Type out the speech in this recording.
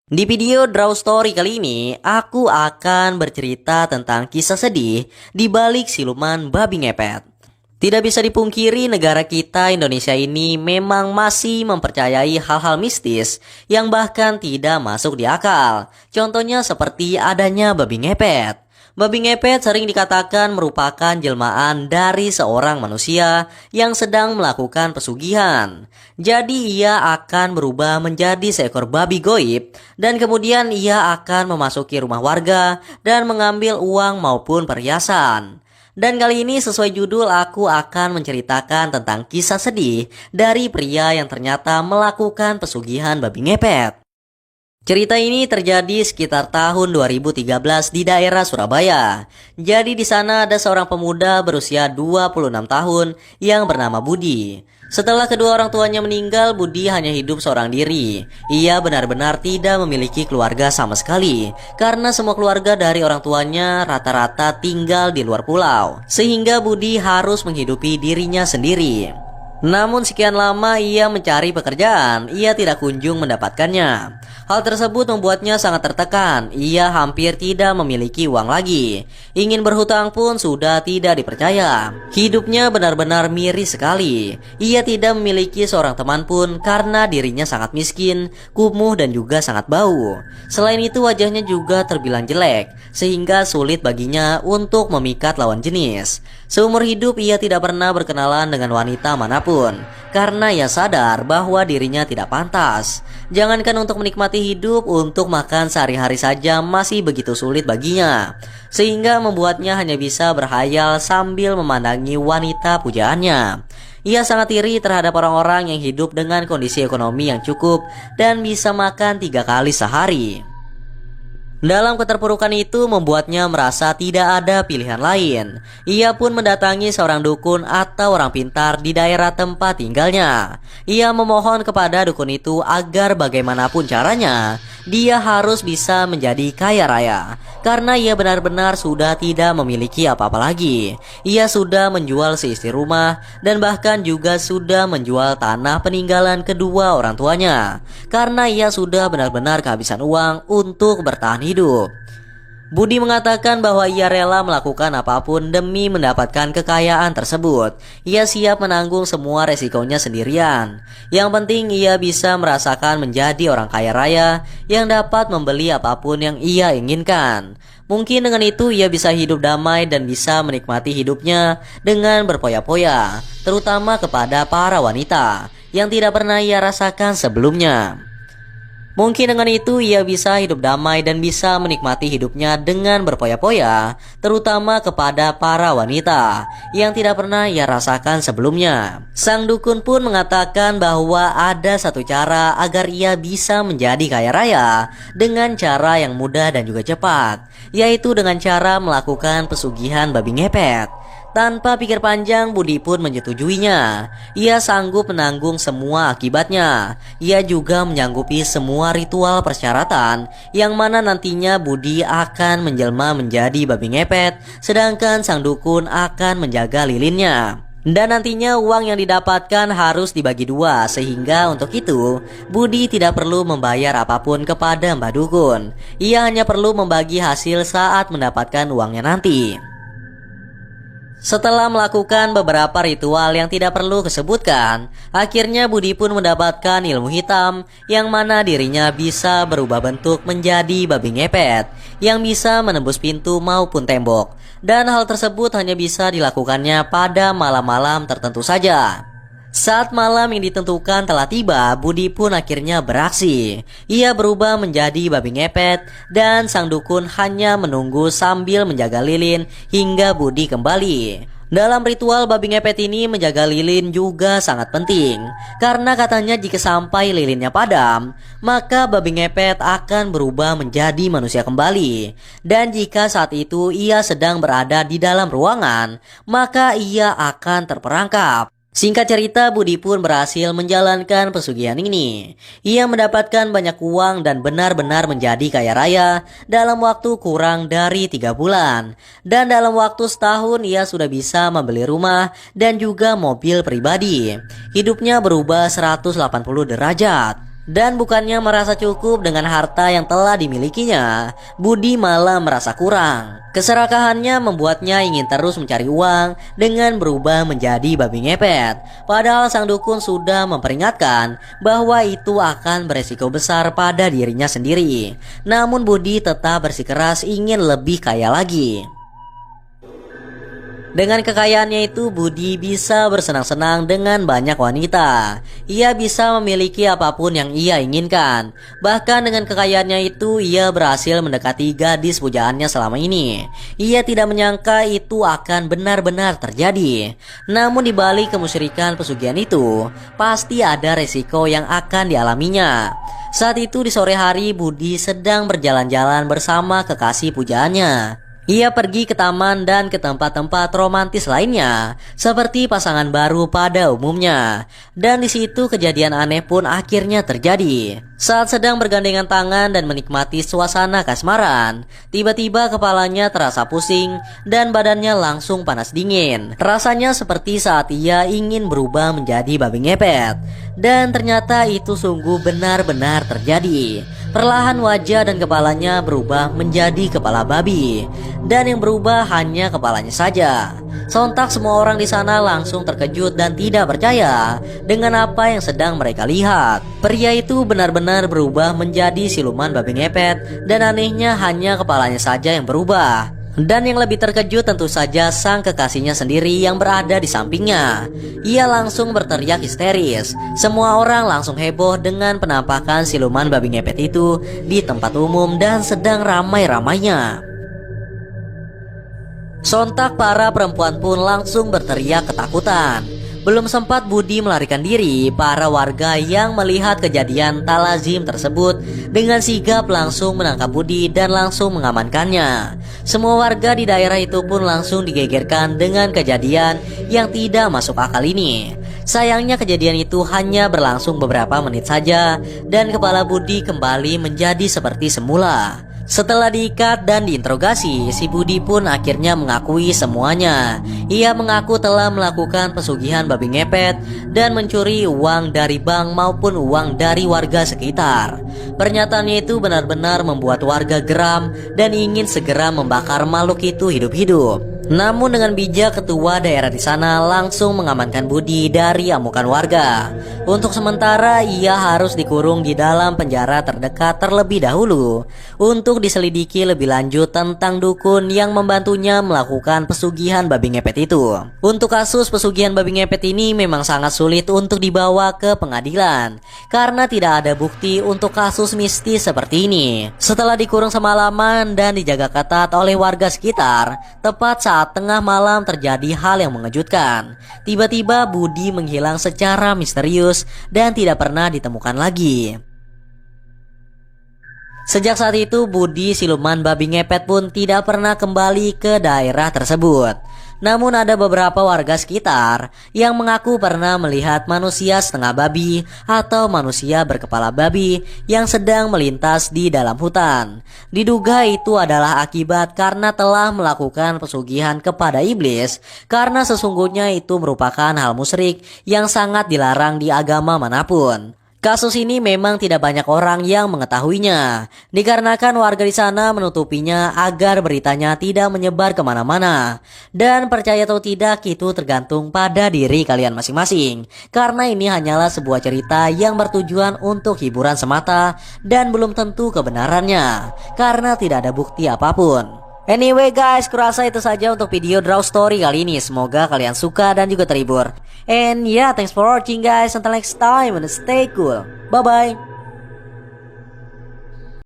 Di video Draw Story kali ini, aku akan bercerita tentang kisah sedih di balik siluman babi ngepet. Tidak bisa dipungkiri negara kita Indonesia ini memang masih mempercayai hal-hal mistis yang bahkan tidak masuk di akal. Contohnya seperti adanya babi ngepet. Babi ngepet sering dikatakan merupakan jelmaan dari seorang manusia yang sedang melakukan pesugihan. Jadi ia akan berubah menjadi seekor babi goib dan kemudian ia akan memasuki rumah warga dan mengambil uang maupun perhiasan. Dan kali ini sesuai judul aku akan menceritakan tentang kisah sedih dari pria yang ternyata melakukan pesugihan babi ngepet. Cerita ini terjadi sekitar tahun 2013 di daerah Surabaya. Jadi di sana ada seorang pemuda berusia 26 tahun yang bernama Budi. Setelah kedua orang tuanya meninggal, Budi hanya hidup seorang diri. Ia benar-benar tidak memiliki keluarga sama sekali karena semua keluarga dari orang tuanya rata-rata tinggal di luar pulau. Sehingga Budi harus menghidupi dirinya sendiri. Namun sekian lama ia mencari pekerjaan, ia tidak kunjung mendapatkannya. Hal tersebut membuatnya sangat tertekan. Ia hampir tidak memiliki uang lagi. Ingin berhutang pun sudah tidak dipercaya. Hidupnya benar-benar miris sekali. Ia tidak memiliki seorang teman pun karena dirinya sangat miskin, kumuh dan juga sangat bau. Selain itu wajahnya juga terbilang jelek, sehingga sulit baginya untuk memikat lawan jenis. Seumur hidup ia tidak pernah berkenalan dengan wanita manapun karena ia sadar bahwa dirinya tidak pantas. Jangankan untuk menikmati hidup, untuk makan sehari-hari saja masih begitu sulit baginya, sehingga membuatnya hanya bisa berhayal sambil memandangi wanita pujaannya. Ia sangat iri terhadap orang-orang yang hidup dengan kondisi ekonomi yang cukup dan bisa makan 3 kali sehari. Dalam keterpurukan itu membuatnya merasa tidak ada pilihan lain. Ia pun mendatangi seorang dukun atau orang pintar di daerah tempat tinggalnya. Ia memohon kepada dukun itu agar bagaimanapun caranya dia harus bisa menjadi kaya raya, karena ia benar-benar sudah tidak memiliki apa-apa lagi. Ia sudah menjual seisi rumah dan bahkan juga sudah menjual tanah peninggalan kedua orang tuanya, karena ia sudah benar-benar kehabisan uang untuk bertahan hidup. Budi mengatakan bahwa ia rela melakukan apapun demi mendapatkan kekayaan tersebut. Ia siap menanggung semua resikonya sendirian. Yang penting ia bisa merasakan menjadi orang kaya raya yang dapat membeli apapun yang ia inginkan. Mungkin dengan itu ia bisa hidup damai dan bisa menikmati hidupnya dengan berpoya-poya, terutama kepada para wanita yang tidak pernah ia rasakan sebelumnya. Mungkin dengan itu ia bisa hidup damai dan bisa menikmati hidupnya dengan berpoya-poya, terutama kepada para wanita yang tidak pernah ia rasakan sebelumnya. Sang dukun pun mengatakan bahwa ada satu cara agar ia bisa menjadi kaya raya dengan cara yang mudah dan juga cepat, yaitu dengan cara melakukan pesugihan babi ngepet. Tanpa pikir panjang, Budi pun menyetujuinya. Ia sanggup menanggung semua akibatnya. Ia juga menyanggupi semua ritual persyaratan yang mana nantinya Budi akan menjelma menjadi babi ngepet, sedangkan sang dukun akan menjaga lilinnya. Dan nantinya uang yang didapatkan harus dibagi 2, sehingga untuk itu Budi tidak perlu membayar apapun kepada Mbak Dukun. Ia hanya perlu membagi hasil saat mendapatkan uangnya nanti. Setelah melakukan beberapa ritual yang tidak perlu disebutkan, akhirnya Budi pun mendapatkan ilmu hitam yang mana dirinya bisa berubah bentuk menjadi babi ngepet yang bisa menembus pintu maupun tembok. Dan hal tersebut hanya bisa dilakukannya pada malam-malam tertentu saja. Saat malam yang ditentukan telah tiba, Budi pun akhirnya beraksi. Ia berubah menjadi babi ngepet dan sang dukun hanya menunggu sambil menjaga lilin hingga Budi kembali. Dalam ritual babi ngepet ini menjaga lilin juga sangat penting, karena katanya jika sampai lilinnya padam, maka babi ngepet akan berubah menjadi manusia kembali. Dan jika saat itu ia sedang berada di dalam ruangan, maka ia akan terperangkap. Singkat cerita, Budi pun berhasil menjalankan pesugihan ini. Ia mendapatkan banyak uang dan benar-benar menjadi kaya raya dalam waktu kurang dari 3 bulan. Dan dalam waktu setahun ia sudah bisa membeli rumah dan juga mobil pribadi. Hidupnya berubah 180 derajat. Dan bukannya merasa cukup dengan harta yang telah dimilikinya, Budi malah merasa kurang. Keserakahannya membuatnya ingin terus mencari uang dengan berubah menjadi babi ngepet. Padahal sang dukun sudah memperingatkan bahwa itu akan beresiko besar pada dirinya sendiri. Namun Budi tetap bersikeras ingin lebih kaya lagi. Dengan kekayaannya itu, Budi bisa bersenang-senang dengan banyak wanita. Ia bisa memiliki apapun yang ia inginkan. Bahkan dengan kekayaannya itu, ia berhasil mendekati gadis pujaannya selama ini. Ia tidak menyangka itu akan benar-benar terjadi. Namun di balik kemusyrikan pesugihan itu, pasti ada resiko yang akan dialaminya. Saat itu di sore hari, Budi sedang berjalan-jalan bersama kekasih pujaannya. Ia pergi ke taman dan ke tempat-tempat romantis lainnya, seperti pasangan baru pada umumnya. Dan di situ kejadian aneh pun akhirnya terjadi. Saat sedang bergandengan tangan dan menikmati suasana kasmaran, tiba-tiba kepalanya terasa pusing dan badannya langsung panas dingin. Rasanya seperti saat ia ingin berubah menjadi babi ngepet. Dan ternyata itu sungguh benar-benar terjadi. Perlahan wajah dan kepalanya berubah menjadi kepala babi. Dan yang berubah hanya kepalanya saja. Sontak semua orang di sana langsung terkejut dan tidak percaya dengan apa yang sedang mereka lihat. Pria itu benar-benar berubah menjadi siluman babi ngepet, dan anehnya hanya kepalanya saja yang berubah. Dan yang lebih terkejut tentu saja sang kekasihnya sendiri yang berada di sampingnya. Ia langsung berteriak histeris. Semua orang langsung heboh dengan penampakan siluman babi ngepet itu di tempat umum dan sedang ramai-ramainya. Sontak para perempuan pun langsung berteriak ketakutan. Belum sempat Budi melarikan diri, para warga yang melihat kejadian tak lazim tersebut dengan sigap langsung menangkap Budi dan langsung mengamankannya. Semua warga di daerah itu pun langsung digegerkan dengan kejadian yang tidak masuk akal ini. Sayangnya kejadian itu hanya berlangsung beberapa menit saja dan kepala Budi kembali menjadi seperti semula. Setelah diikat dan diinterogasi, si Budi pun akhirnya mengakui semuanya. Ia mengaku telah melakukan pesugihan babi ngepet dan mencuri uang dari bank maupun uang dari warga sekitar. Pernyataannya itu benar-benar membuat warga geram dan ingin segera membakar makhluk itu hidup-hidup. Namun dengan bijak ketua daerah di sana langsung mengamankan Budi dari amukan warga. Untuk sementara ia harus dikurung di dalam penjara terdekat terlebih dahulu untuk diselidiki lebih lanjut tentang dukun yang membantunya melakukan pesugihan babi ngepet itu. Untuk kasus pesugihan babi ngepet ini memang sangat sulit untuk dibawa ke pengadilan karena tidak ada bukti untuk kasus mistis seperti ini. Setelah dikurung semalaman dan dijaga ketat oleh warga sekitar, tepat saat tengah malam terjadi hal yang mengejutkan. Tiba-tiba Budi menghilang secara misterius dan tidak pernah ditemukan lagi. Sejak saat itu Budi siluman babi ngepet pun tidak pernah kembali ke daerah tersebut. Namun ada beberapa warga sekitar yang mengaku pernah melihat manusia setengah babi atau manusia berkepala babi yang sedang melintas di dalam hutan. Diduga itu adalah akibat karena telah melakukan pesugihan kepada iblis, karena sesungguhnya itu merupakan hal musyrik yang sangat dilarang di agama manapun. Kasus ini memang tidak banyak orang yang mengetahuinya, dikarenakan warga di sana menutupinya agar beritanya tidak menyebar kemana-mana. Dan percaya atau tidak itu tergantung pada diri kalian masing-masing, karena ini hanyalah sebuah cerita yang bertujuan untuk hiburan semata dan belum tentu kebenarannya, karena tidak ada bukti apapun. Anyway guys, kurasa itu saja untuk video Draw Story kali ini. Semoga kalian suka dan juga terhibur. And yeah, thanks for watching guys. Until next time and stay cool. Bye bye.